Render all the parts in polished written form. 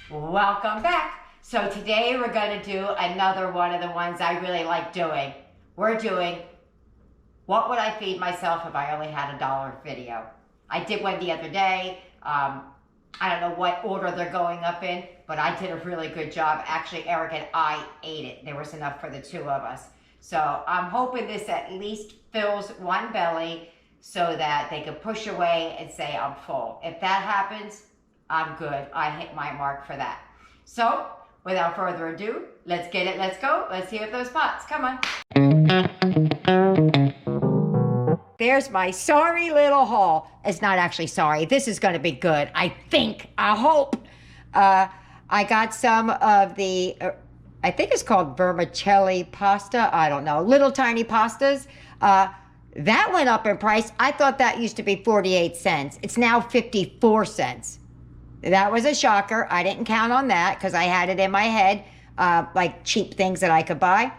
Welcome back. So today we're going to do another one of the ones I really like doing. We're doing what would I feed myself if I only had $1 video. I did one the other day. I don't know what order they're going up in, but I did a really good job. Actually, Eric and I ate it. There was enough for the two of us. So I'm hoping this at least fills one belly so that they can push away and say I'm full. If that happens, I'm good. I hit my mark for that. So, without further ado, let's get it, let's go. Let's see what those pots, come on. There's my sorry little haul. It's not actually sorry. This is gonna be good. I think, I hope. I got some of the, I think it's called vermicelli pasta. I don't know, little tiny pastas. That went up in price. I thought that used to be 48 cents. It's now 54 cents. That was a shocker. I didn't count on that because I had it in my head, like cheap things that I could buy.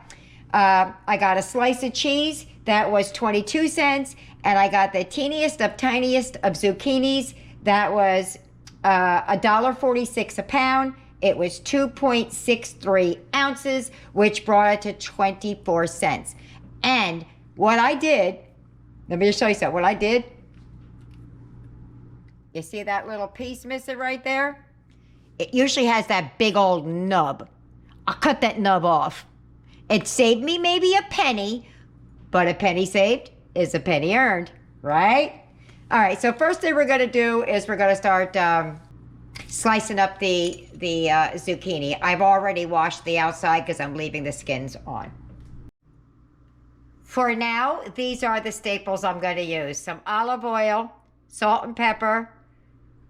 I got a slice of cheese. That was 22 cents. And I got the tiniest of zucchinis. That was $1.46 a pound. It was 2.63 ounces, which brought it to 24 cents. And what I did, let me just show you something. What I did, you see that little piece missing right there? It usually has that big old nub. I'll cut that nub off. It saved me maybe a penny, but a penny saved is a penny earned, right? All right, so first thing we're gonna do is we're gonna start slicing up the zucchini. I've already washed the outside because I'm leaving the skins on. For now, these are the staples I'm gonna use. Some olive oil, salt and pepper,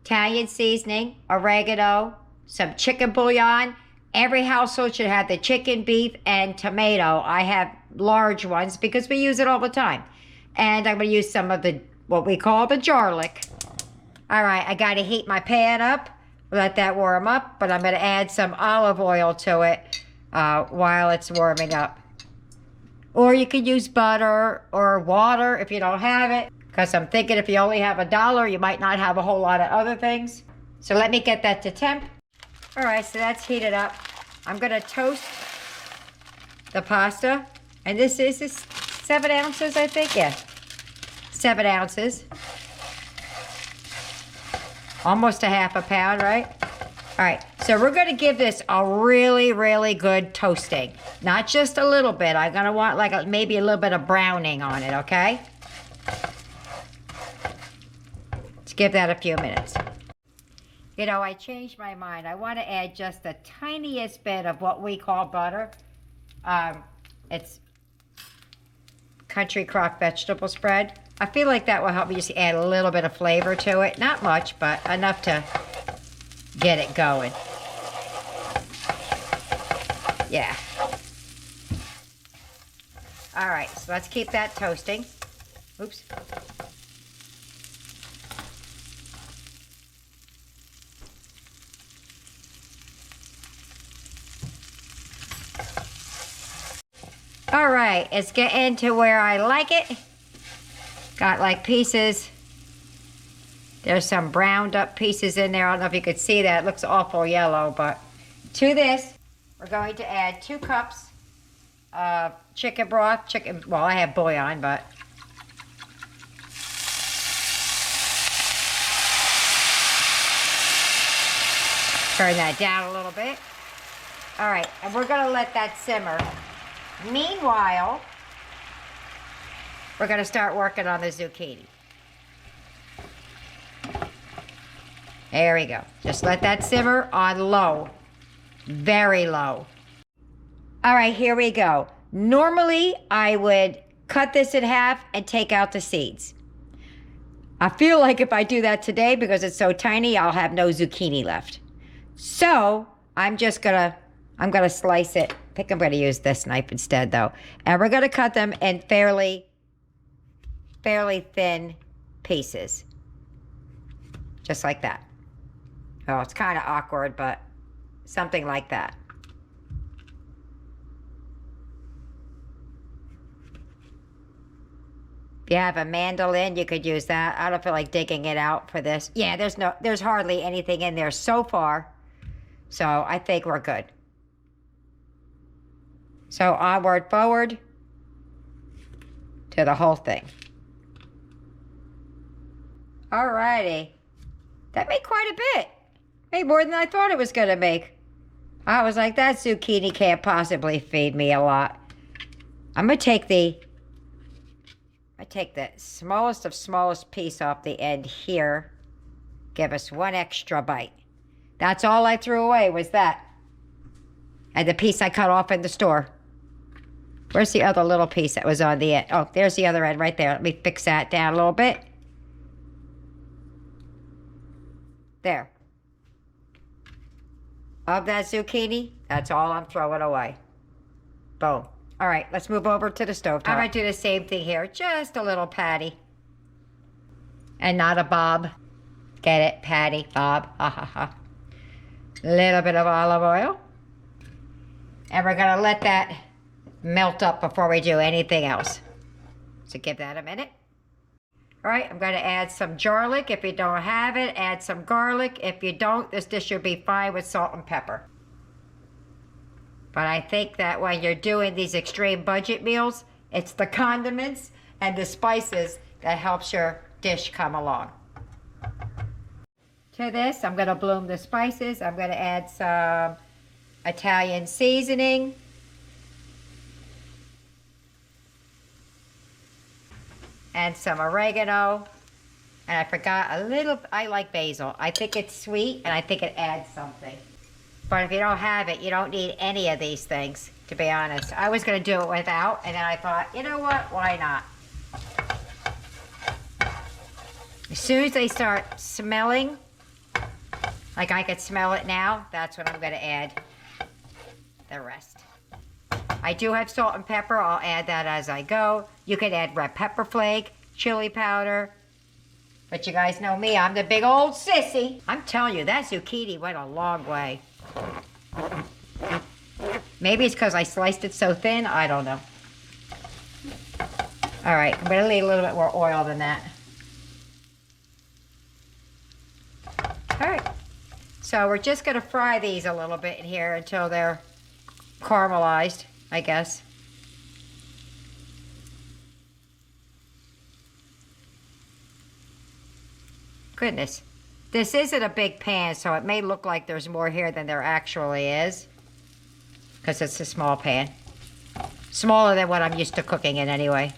Italian seasoning, oregano, some chicken bouillon. Every household should have the chicken, beef, and tomato. I have large ones because we use it all the time. And I'm going to use some of the, what we call the garlic. All right, I got to heat my pan up, let that warm up, but I'm going to add some olive oil to it while it's warming up. Or you could use butter or water if you don't have it. Because I'm thinking if you only have $1, you might not have a whole lot of other things. So let me get that to temp. All right, so that's heated up. I'm gonna toast the pasta. And this is 7 ounces, I think, yeah. 7 ounces. Almost a half a pound, right? All right, so we're gonna give this a really, really good toasting. Not just a little bit. I'm gonna want like maybe a little bit of browning on it, okay? Give that a few minutes. You know, I changed my mind. I want to add just the tiniest bit of what we call butter. It's country crock vegetable spread. I feel like that will help me just add a little bit of flavor to it. Not much, but enough to get it going. Yeah. All right, so let's keep that toasting. Oops. All right, it's getting to where I like it. Got like pieces. There's some browned up pieces in there. I don't know if you could see that. It looks awful yellow, but to this, we're going to add 2 cups of chicken broth. Well, I have bouillon, but. Turn that down a little bit. All right, and we're gonna let that simmer. Meanwhile, we're going to start working on the zucchini. There we go. Just let that simmer on low. Very low. All right, here we go. Normally, I would cut this in half and take out the seeds. I feel like if I do that today, because it's so tiny, I'll have no zucchini left. So, I'm going to slice it. I think I'm going to use this knife instead, though. And we're going to cut them in fairly thin pieces. Just like that. Oh, it's kind of awkward, but something like that. If you have a mandolin, you could use that. I don't feel like digging it out for this. Yeah, there's hardly anything in there so far. So I think we're good. So onward, forward to the whole thing. Alrighty. That made quite a bit. Made more than I thought it was going to make. I was like, that zucchini can't possibly feed me a lot. I'm going to take the smallest of smallest piece off the end here. Give us one extra bite. That's all I threw away was that. And the piece I cut off in the store. Where's the other little piece that was on the end? Oh, there's the other end right there. Let me fix that down a little bit. There. Of that zucchini, that's all I'm throwing away. Boom. All right, let's move over to the stove top. I'm going to do the same thing here. Just a little patty. And not a bob. Get it? Patty, bob. Ha ha ha. Little bit of olive oil. And we're going to let that melt up before we do anything else. So give that a minute. All right, I'm going to add some garlic. If you don't have it, add some garlic. If you don't, this dish will be fine with salt and pepper. But I think that when you're doing these extreme budget meals, it's the condiments and the spices that helps your dish come along. To this, I'm going to bloom the spices. I'm going to add some Italian seasoning. And some oregano. And I forgot a little, I like basil. I think it's sweet and I think it adds something. But if you don't have it, you don't need any of these things, to be honest. I was going to do it without, and then I thought, you know what, why not? As soon as they start smelling, like I could smell it now, that's when I'm going to add the rest. I do have salt and pepper. I'll add that as I go. You can add red pepper flake, chili powder. But you guys know me, I'm the big old sissy. I'm telling you, that zucchini went a long way. Maybe it's because I sliced it so thin. I don't know. All right, I'm going to need a little bit more oil than that. All right. So we're just going to fry these a little bit in here until they're caramelized, I guess. Goodness. This isn't a big pan, so it may look like there's more here than there actually is. Because it's a small pan. Smaller than what I'm used to cooking in anyway.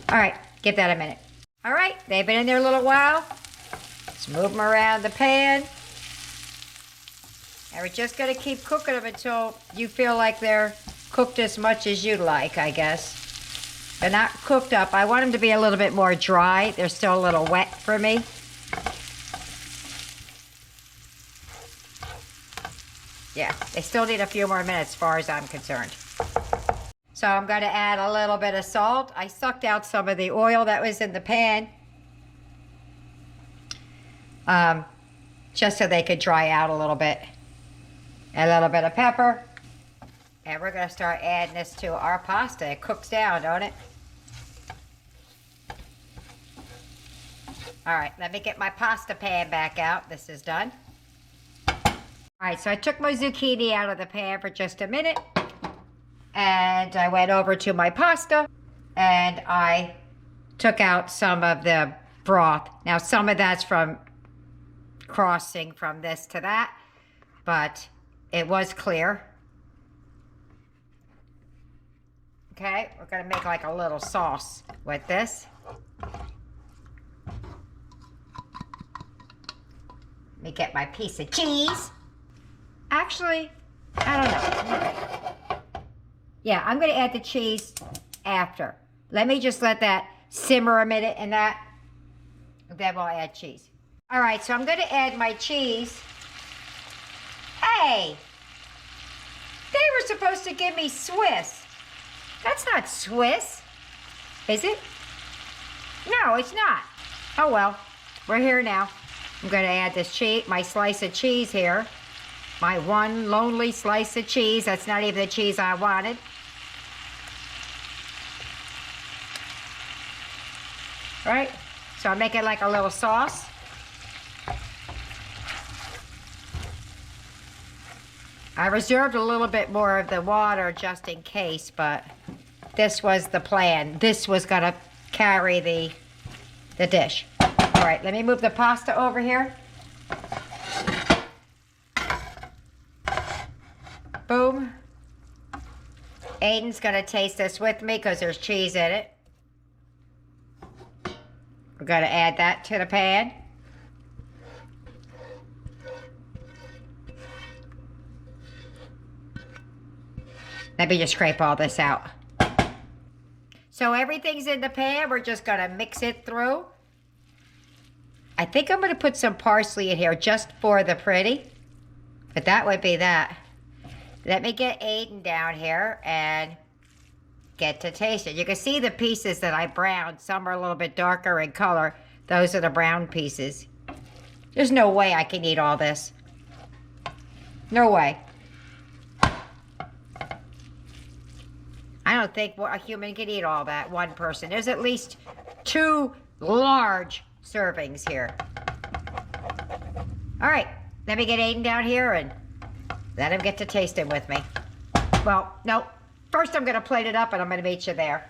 All right, give that a minute. All right, they've been in there a little while. Let's move them around the pan. And we're just going to keep cooking them until you feel like they're cooked as much as you'd like, I guess. They're not cooked up. I want them to be a little bit more dry. They're still a little wet for me. Yeah, they still need a few more minutes as far as I'm concerned. So I'm going to add a little bit of salt. I sucked out some of the oil that was in the pan. Just so they could dry out a little bit. A little bit of pepper. And we're going to start adding this to our pasta. It cooks down, don't it? All right, let me get my pasta pan back out. This is done. All right, so I took my zucchini out of the pan for just a minute. And I went over to my pasta. And I took out some of the broth. Now, some of that's from crossing from this to that. But it was clear. Okay, we're going to make like a little sauce with this. Let me get my piece of cheese. Actually, I don't know. Yeah, I'm going to add the cheese after. Let me just let that simmer a minute and that. Then we'll add cheese. All right, so I'm going to add my cheese. Hey, they were supposed to give me Swiss. That's not Swiss, is it? No, it's not. Oh well, we're here now. I'm going to add this cheese, my slice of cheese here. My one lonely slice of cheese. That's not even the cheese I wanted. Right? So I make it like a little sauce. I reserved a little bit more of the water just in case, but this was the plan. This was gonna carry the dish. All right, let me move the pasta over here. Boom. Aiden's gonna taste this with me because there's cheese in it. We're gonna add that to the pan. Let me just scrape all this out. So everything's in the pan. We're just gonna mix it through. I think I'm gonna put some parsley in here just for the pretty. But that would be that. Let me get Aiden down here and get to taste it. You can see the pieces that I browned. Some are a little bit darker in color. Those are the brown pieces. There's no way I can eat all this. No way. I don't think a human can eat all that, one person. There's at least 2 large servings here. All right, let me get Aiden down here and let him get to tasting with me. Well, no, first I'm gonna plate it up and I'm gonna meet you there.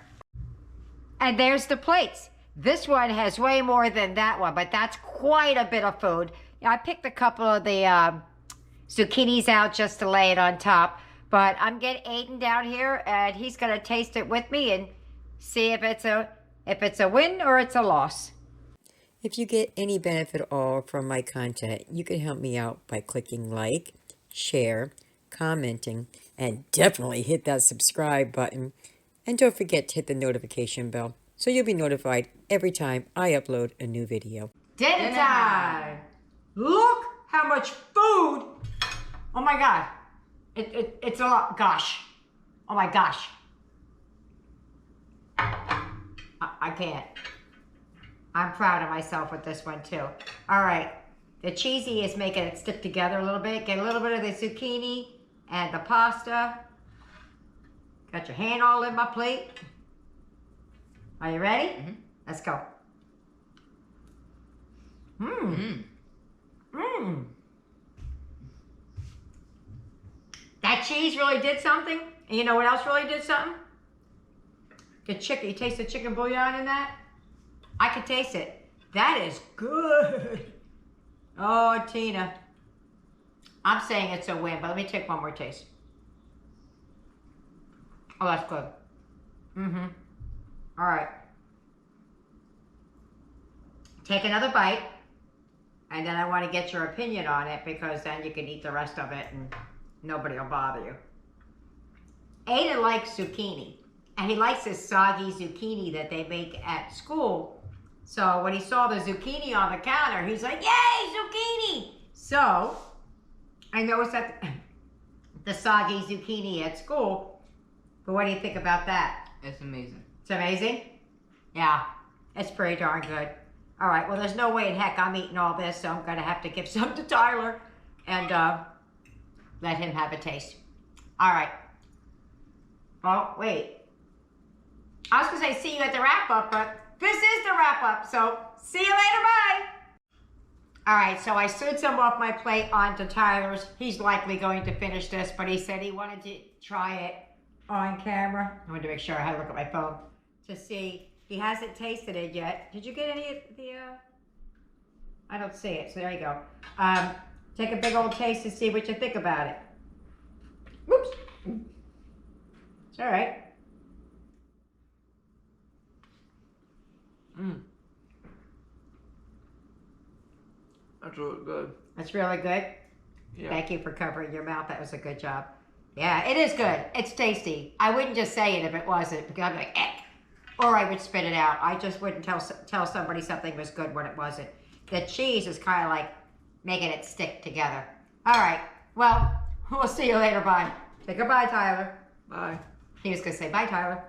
And there's the plates. This one has way more than that one, but that's quite a bit of food. I picked a couple of the zucchinis out just to lay it on top. But I'm getting Aiden down here, and he's gonna taste it with me and see if it's a win or it's a loss. If you get any benefit at all from my content, you can help me out by clicking like, share, commenting, and definitely hit that subscribe button. And don't forget to hit the notification bell so you'll be notified every time I upload a new video. Dinner time! Look how much food! Oh my God. It's a lot. Gosh. Oh my gosh. I can't. I'm proud of myself with this one too. All right. The cheesy is making it stick together a little bit. Get a little bit of the zucchini and the pasta. Got your hand all in my plate. Are you ready? Mm-hmm. Let's go. Mmm. Mmm. That cheese really did something. And you know what else really did something? The chicken. You taste the chicken bouillon in that? I could taste it. That is good. Oh, Tina. I'm saying it's a win, but let me take one more taste. Oh, that's good. Mm-hmm. All right. Take another bite. And then I want to get your opinion on it because then you can eat the rest of it and nobody will bother you. Aiden likes zucchini, and he likes this soggy zucchini that they make at school. So when he saw the zucchini on the counter, he's like, yay, zucchini! So I noticed that the soggy zucchini at school, but what do you think about that? It's amazing. It's amazing? Yeah, it's pretty darn good. All right, well, there's no way in heck I'm eating all this, so I'm gonna have to give some to Tyler and let him have a taste. All right. Well, wait. I was going to say see you at the wrap-up, but this is the wrap-up, so see you later, bye. All right, so I slid some off my plate onto Tyler's. He's likely going to finish this, but he said he wanted to try it on camera. I wanted to make sure I had to look at my phone to see. He hasn't tasted it yet. Did you get any of the, I don't see it, so there you go. Take a big old taste to see what you think about it. Whoops. It's all right. Mm. That's really good. That's really good? Yeah. Thank you for covering your mouth. That was a good job. Yeah, it is good. It's tasty. I wouldn't just say it if it wasn't, because I'd be like, eh. Or I would spit it out. I just wouldn't tell somebody something was good when it wasn't. The cheese is kind of like making it stick together. All right. Well, we'll see you later. Bye. Say goodbye, Tyler. Bye. He was going to say bye, Tyler.